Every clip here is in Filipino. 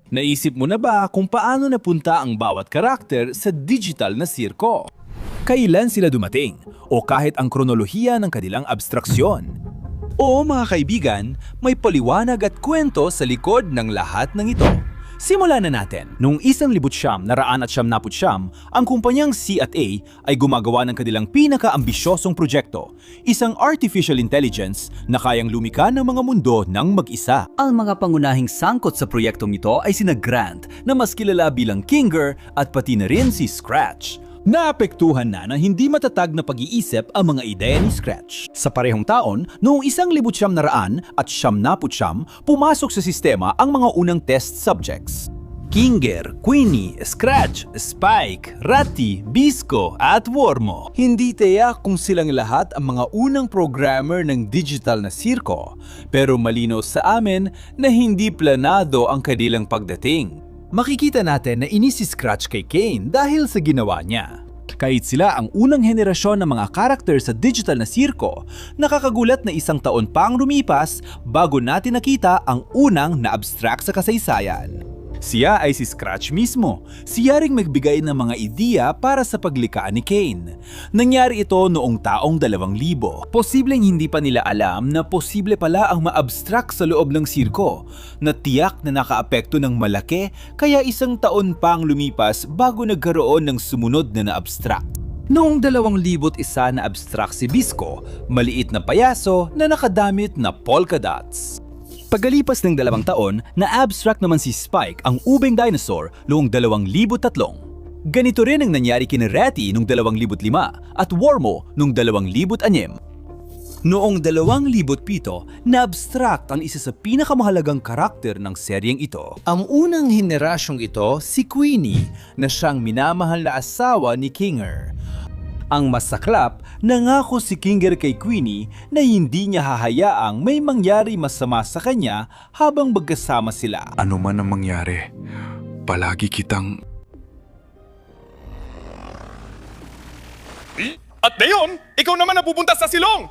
Naisip mo na ba kung paano napunta ang bawat karakter sa digital na sirko? Kailan sila dumating? O kahit ang kronolohiya ng kanilang abstraksyon? Oo mga kaibigan, may paliwanag at kwento sa likod ng lahat ng ito. Simulan na natin. Noong 1999, ang kumpanyang C&A ay gumagawa ng kanilang pinaka-ambisyosong proyekto, isang artificial intelligence na kayang lumika ng mga mundo ng mag-isa. Ang mga pangunahing sangkot sa proyektong ito ay sina Grant, na mas kilala bilang Kinger, at pati na rin si Scratch. Naapektuhan na ng hindi matatag na pag-iisip ang mga ideya ni Scratch. Sa parehong taon, noong 1999, pumasok sa sistema ang mga unang test subjects. Kinger, Queenie, Scratch, Spike, Ratty, Bisco at Wormo. Hindi tiyak kung silang lahat ang mga unang programmer ng digital na sirko, pero malinaw sa amin na hindi planado ang kanilang pagdating. Makikita natin na inis si Scratch kay Kane dahil sa ginawa niya. Kahit sila ang unang henerasyon ng mga karakter sa digital na sirko, nakakagulat na isang taon pang lumipas bago natin nakita ang unang na-abstract sa kasaysayan. Siya ay si Scratch mismo. Siya ring magbigay ng mga ideya para sa paglikaan ni Kane. Nangyari ito noong taong 2000. Posibleng hindi pa nila alam na posible pala ang ma-abstract sa loob ng sirko, na tiyak na nakaapekto ng malaki, kaya isang taon pang lumipas bago nagkaroon ng sumunod na na-abstract. Noong 2001 na abstract si Bisco, maliit na payaso na nakadamit na polka dots. Pagkalipas ng 2 taon, na-abstract naman si Spike, ang ubeng dinosaur, noong 2003. Ganito rin ang nangyari kina Ratty noong 2005 at Wormo noong 2006. Noong 2007, na-abstract ang isa sa pinakamahalagang karakter ng seryeng ito. Ang unang henerasyong ito, si Queenie, na siyang minamahal na asawa ni Kinger. Ang masaklap, nangako si Kinger kay Queenie na hindi niya hahayaang may mangyari masama sa kanya habang magkasama sila. Ano man ang mangyari, palagi kitang... At ngayon, ikaw naman ang pupunta sa silong!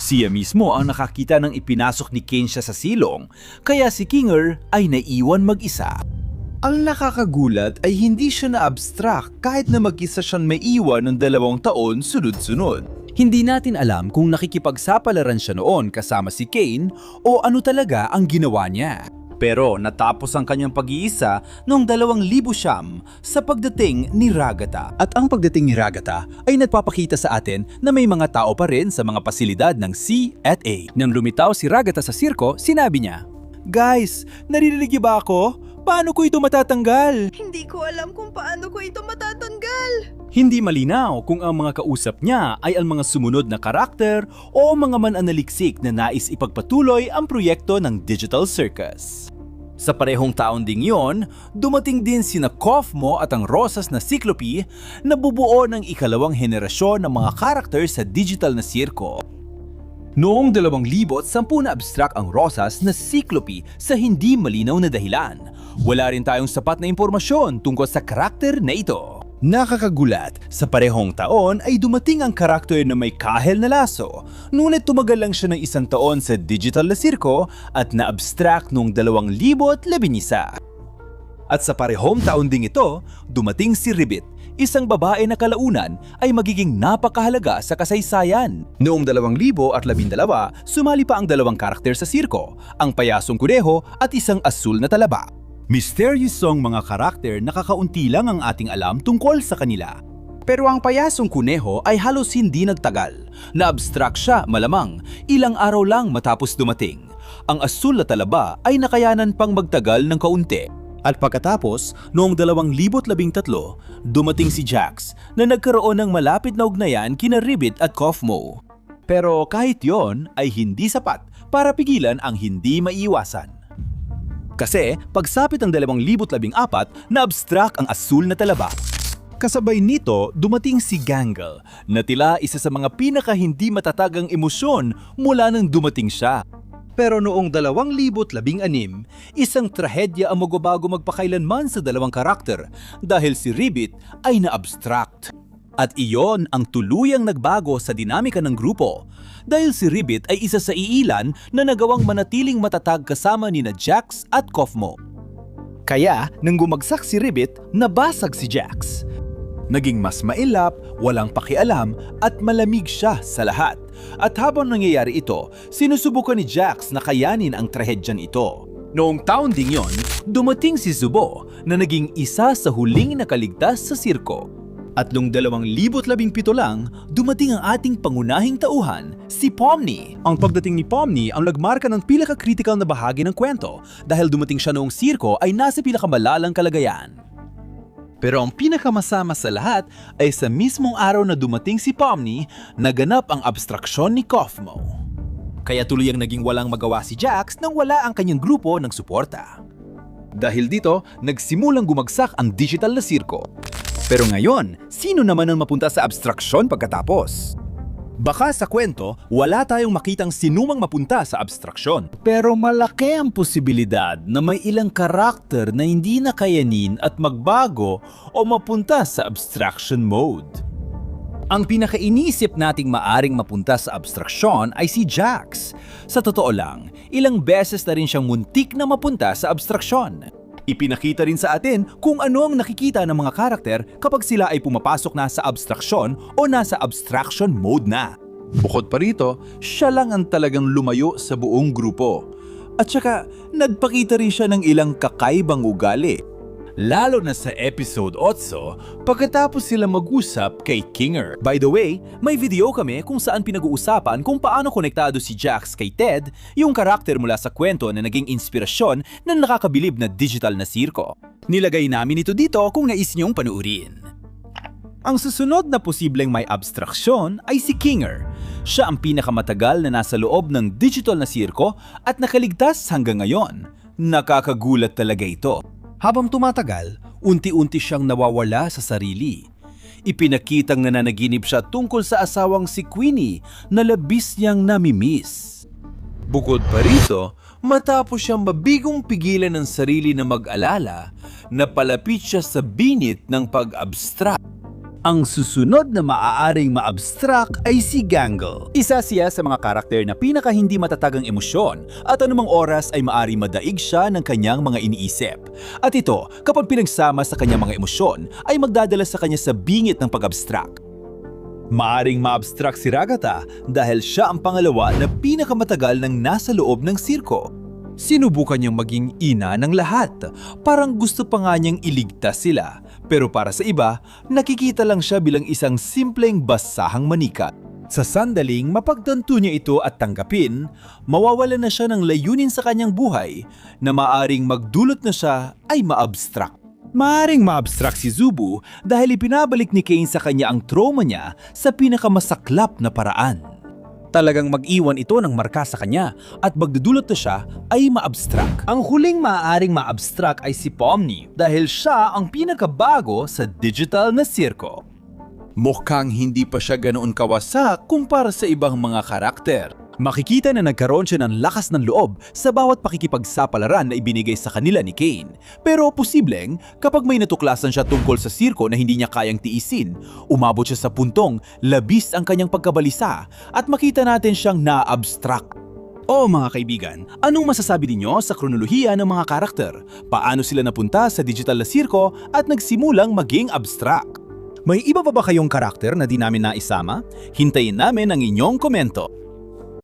Siya mismo ang nakakita ng ipinasok ni Kane siya sa silong, kaya si Kinger ay naiwan mag-isa. Ang nakakagulat ay hindi siya na-abstract kahit na mag-isa siyang maiwan ng 2 taon sunod-sunod. Hindi natin alam kung nakikipagsapalaran siya noon kasama si Kane o ano talaga ang ginawa niya. Pero natapos ang kanyang pag-iisa noong 2009 sa pagdating ni Ragata. At ang pagdating ni Ragata ay nagpapakita sa atin na may mga tao pa rin sa mga pasilidad ng C&A. Nang lumitaw si Ragata sa sirko, sinabi niya, "Guys, naririnig niyo ba ako? Paano ko ito matatanggal?" Hindi ko alam kung paano ko ito matatanggal. Hindi malinaw kung ang mga kausap niya ay ang mga sumunod na karakter o mga mananaliksik na nais ipagpatuloy ang proyekto ng Digital Circus. Sa parehong taon ding yon, dumating din sina Kofmo at ang Rosas na Cyclope na bubuo ng ikalawang henerasyon ng mga karakter sa digital na sirko. Noong 2010 na abstract ang Rosas na Cyclope sa hindi malinaw na dahilan. Wala rin tayong sapat na impormasyon tungkol sa karakter na ito. Nakakagulat, sa parehong taon ay dumating ang karakter na may kahel na laso, ngunit tumagal lang siya ng 1 taon sa digital na sirko at na-abstract noong 2011. At sa parehong taon ding ito, dumating si Ribbit, isang babae na kalaunan ay magiging napakahalaga sa kasaysayan. Noong 2012, sumali pa ang 2 karakter sa sirko, ang payasong kuneho at isang asul na talaba. Misteryosong mga karakter na kakaunti lang ang ating alam tungkol sa kanila. Pero ang payasong kuneho ay halos hindi nagtagal. Na-abstract siya malamang, ilang araw lang matapos dumating. Ang asul na talaba ay nakayanan pang magtagal ng kaunti. At pagkatapos, noong 2013, dumating si Jax na nagkaroon ng malapit na ugnayan kina Ribbit at Kofmo. Pero kahit yon ay hindi sapat para pigilan ang hindi maiiwasan. Kasi pagsapit ng 2014, na-abstract ang asul na talaba. Kasabay nito, dumating si Gangle na tila isa sa mga pinaka hindi matatagang emosyon mula nang dumating siya. Pero noong 2016, isang trahedya ang magbabago magpakailanman sa 2 karakter dahil si Ribbit ay na-abstract. At iyon ang tuluyang nagbago sa dinamika ng grupo dahil si Ribbit ay isa sa iilan na nagawang manatiling matatag kasama nina Jax at Kofmo. Kaya, nang gumagsak si Ribbit, nabasag si Jax. Naging mas mailap, walang pakialam, at malamig siya sa lahat. At habang nangyayari ito, sinusubukan ni Jax na kayanin ang trahedyan ito. Noong taon ding yon, dumating si Zubo na naging isa sa huling nakaligtas sa sirko. At noong 2017 lang, dumating ang ating pangunahing tauhan, si Pomni. Ang pagdating ni Pomni ang nagmarka ng pinaka-critical na bahagi ng kwento dahil dumating siya noong sirko ay nasa pinakamalalang kalagayan. Pero ang pinakamasama sa lahat ay sa mismong araw na dumating si Pomni, naganap ang abstraksyon ni Kaufmo. Kaya tuloy ang naging walang magawa si Jax nang wala ang kanyang grupo ng suporta. Dahil dito, nagsimulang gumagsak ang digital na sirko. Pero ngayon, sino naman ang mapunta sa abstraksyon pagkatapos? Baka sa kwento, wala tayong makitang sinumang mapunta sa abstraksyon. Pero malaki ang posibilidad na may ilang karakter na hindi nakayanin at magbago o mapunta sa abstraction mode. Ang pinakainisip nating maaring mapunta sa abstraksyon ay si Jax. Sa totoo lang, ilang beses na rin siyang muntik na mapunta sa abstraksyon. Ipinakita rin sa atin kung ano ang nakikita ng mga karakter kapag sila ay pumapasok na sa abstraksyon o nasa abstraction mode na. Bukod pa rito, siya lang ang talagang lumayo sa buong grupo. At saka, nagpakita rin siya ng ilang kakaibang ugali. Lalo na sa episode 8, pagkatapos sila mag-usap kay Kinger. By the way, may video kami kung saan pinag-uusapan kung paano konektado si Jax kay Ted, yung karakter mula sa kwento na naging inspirasyon ng nakakabilib na digital na sirko. Nilagay namin ito dito kung nais niyong panuurin. Ang susunod na posibleng may abstraksyon ay si Kinger. Siya ang pinakamatagal na nasa loob ng digital na sirko at nakaligtas hanggang ngayon. Nakakagulat talaga ito. Habang tumatagal, unti-unti siyang nawawala sa sarili. Ipinakitang nananaginip siya tungkol sa asawang si Queenie na labis niyang namimiss. Bukod pa rito, matapos siyang mabigong pigilan ng sarili na mag-alala, napalapit siya sa binit ng pag-abstract. Ang susunod na maaaring ma-abstract ay si Gangle. Isa siya sa mga karakter na pinaka hindi matatagang emosyon at anumang oras ay maaari madaig siya ng kanyang mga iniisip. At ito, kapag pinagsama sa kanyang mga emosyon, ay magdadala sa kanya sa bingit ng pag-abstract. Maaring ma-abstract si Ragata dahil siya ang pangalawa na pinakamatagal ng nasa loob ng sirko. Sinubukan niyang maging ina ng lahat. Parang gusto pa nga niyang iligtas sila. Pero para sa iba, nakikita lang siya bilang isang simpleng basahang manika. Sa sandaling mapagtanto niya ito at tanggapin, mawawala na siya ng layunin sa kanyang buhay na maaring magdulot na siya ay ma-abstract. Maaring ma-abstract si Zubu dahil ipinabalik ni Kane sa kanya ang trauma niya sa pinakamasaklap na paraan. Talagang mag-iwan ito ng marka sa kanya at magdudulot na siya ay ma-abstract. Ang huling maaaring ma-abstract ay si Pomni dahil siya ang pinakabago sa digital na sirko. Mukhang hindi pa siya ganoon kawasak kumpara sa ibang mga karakter. Makikita na nagkaroon siya ng lakas ng loob sa bawat pakikipagsapalaran na ibinigay sa kanila ni Kane. Pero posibleng, kapag may natuklasan siya tungkol sa sirko na hindi niya kayang tiisin, umabot siya sa puntong labis ang kanyang pagkabalisa at makita natin siyang na-abstract. O mga kaibigan, anong masasabi ninyo sa kronolohiya ng mga karakter? Paano sila napunta sa digital na sirko at nagsimulang maging abstract? May iba pa ba kayong karakter na di namin naisama? Hintayin namin ang inyong komento.